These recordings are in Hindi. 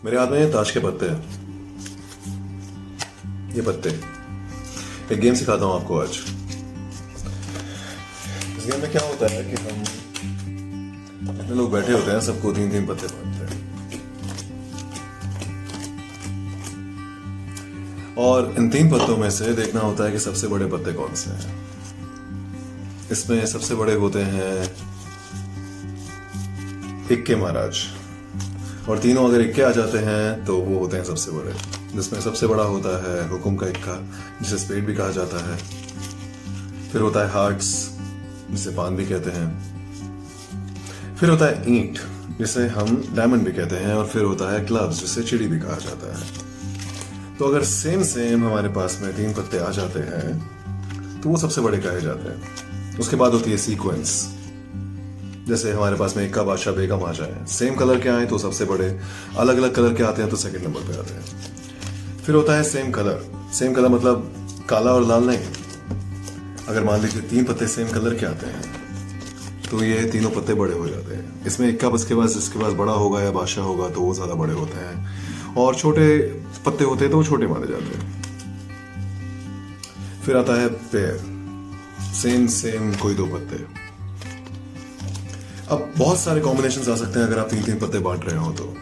मेरे हाथ में ये ताश के पत्ते हैं। ये पत्ते एक गेम सिखाता हूं आपको आज। इस गेम में क्या होता है कि हम जितने लोग बैठे होते हैं सबको तीन तीन पत्ते बांटते हैं, और इन तीन पत्तों में से देखना होता है कि सबसे बड़े पत्ते कौन से हैं। इसमें सबसे बड़े होते हैं इक्के महाराज, और तीनों अगर इक्के आ जाते हैं तो वो होते हैं सबसे बड़े, जिसमें सबसे बड़ा होता है हुकुम का इक्का, जिसे स्पेड भी कहा जाता है। फिर होता है हार्ट्स, जिसे पान भी कहते हैं। फिर होता है ईंट, जिसे हम डायमंड भी कहते हैं। और फिर होता है क्लब्स, जिसे चिड़ी भी कहा जाता है। तो अगर सेम सेम हमारे पास में तीन पत्ते आ जाते हैं तो वो सबसे बड़े कहे जाते हैं। उसके बाद होती है सीक्वेंस, जैसे हमारे पास में इक्का बादशाह बेगम आ जाए, सेम कलर के आए तो सबसे बड़े, अलग अलग कलर के आते हैं तो सेकंड नंबर पे आते हैं। फिर होता है सेम कलर मतलब काला और लाल नहीं। अगर मान लीजिए तीन पत्ते सेम कलर के आते हैं तो ये तीनों पत्ते बड़े हो जाते हैं। इसमें इक्का जिसके पास बड़ा होगा या बादशाह होगा तो वो ज्यादा बड़े होते हैं, और छोटे पत्ते होते हैं तो वो छोटे माने जाते हैं। फिर आता है पेयर, सेम कोई दो पत्ते। अब बहुत सारे कॉम्बिनेशंस आ सकते हैं अगर आप तीन तीन पत्ते बांट रहे हो तो।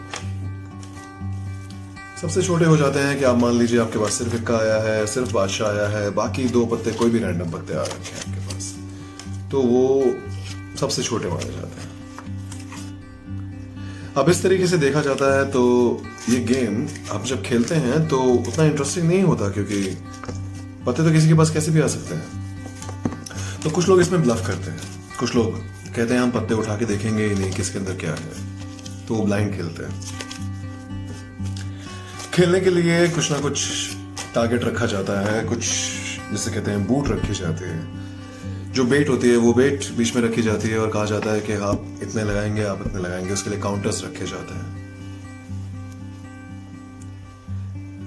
सबसे छोटे हो जाते हैं कि आप मान लीजिए आपके पास सिर्फ इक्का आया है, सिर्फ बादशाह आया है, बाकी दो पत्ते कोई भी रैंडम पत्ते आ रखे हैं आपके पास, तो वो सबसे छोटे माने जाते हैं। अब इस तरीके से देखा जाता है तो ये गेम आप जब खेलते हैं तो उतना इंटरेस्टिंग नहीं होता, क्योंकि पत्ते तो किसी के पास कैसे भी आ सकते हैं। तो कुछ लोग इसमें ब्लफ करते हैं, कुछ लोग कहते हैं हम पत्ते उठा के देखेंगे ही नहीं किसके अंदर क्या है, तो वो ब्लाइंड खेलते हैं। खेलने के लिए कुछ ना कुछ टारगेट रखा जाता है, कुछ जिसे कहते हैं बूट रखी जाती है। जो बेट होती है वो बेट बीच में रखी जाती है और कहा जाता है कि आप इतने लगाएंगे, आप इतने लगाएंगे, उसके लिए काउंटर्स रखे जाते हैं।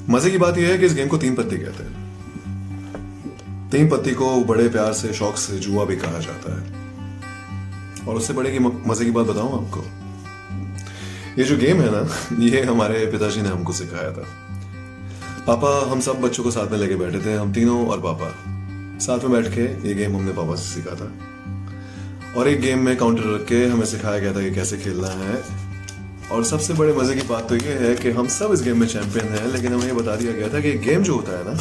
मजे की बात यह है कि इस गेम को तीन पत्ती कहते हैं। तीन पत्ती को बड़े प्यार से, शौक से जुआ भी कहा जाता है। और उससे बड़े की मजे की बात बताऊं आपको, ये जो गेम है ना, ये हमारे पिताजी ने हमको सिखाया था। पापा हम सब बच्चों को साथ में लेके बैठे थे, हम तीनों और पापा साथ में बैठ के ये गेम हमने पापा से सीखा था। और एक गेम में काउंटर रख के हमें सिखाया गया था कि कैसे खेलना है। और सबसे बड़े मजे की बात तो ये है कि हम सब इस गेम में चैंपियन हैं, लेकिन हमें ये बता दिया गया था कि गेम जो होता है ना,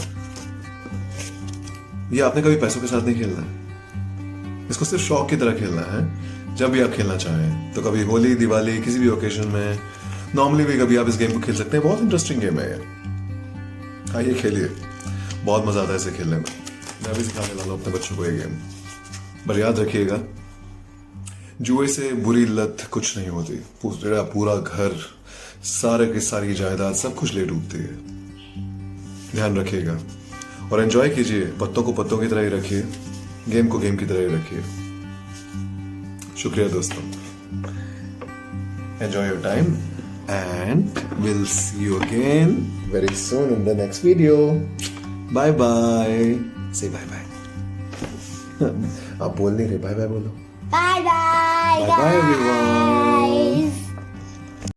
ये आपने कभी पैसों के साथ नहीं खेलना है। इसको सिर्फ शौक की तरह खेलना है। जब भी आप खेलना चाहें तो कभी होली, दिवाली, किसी भी ओकेजन में, नॉर्मली भी कभी आप इस गेम को खेल सकते हैं। बहुत इंटरेस्टिंग गेम है ये। आइए खेलिए, बहुत मजा आता है इसे खेलने में। मैं भी सिखाने वाला हूं अपने बच्चों को ये गेम। पर याद रखिएगा, जुए से बुरी लत कुछ नहीं होती। पूरा घर, सारे की सारी जायदाद, सब कुछ ले डूबती है। ध्यान रखिएगा और एंजॉय कीजिए। पत्तों को पत्तों की तरह ही रखिए, गेम को गेम की तरह ही रखिए। शुक्रिया दोस्तों। Enjoy your time and we'll see you again very soon in the next video. Bye bye. Say bye bye. आप बोल नहीं रहे, bye bye बोलो. Bye bye. Bye bye everyone.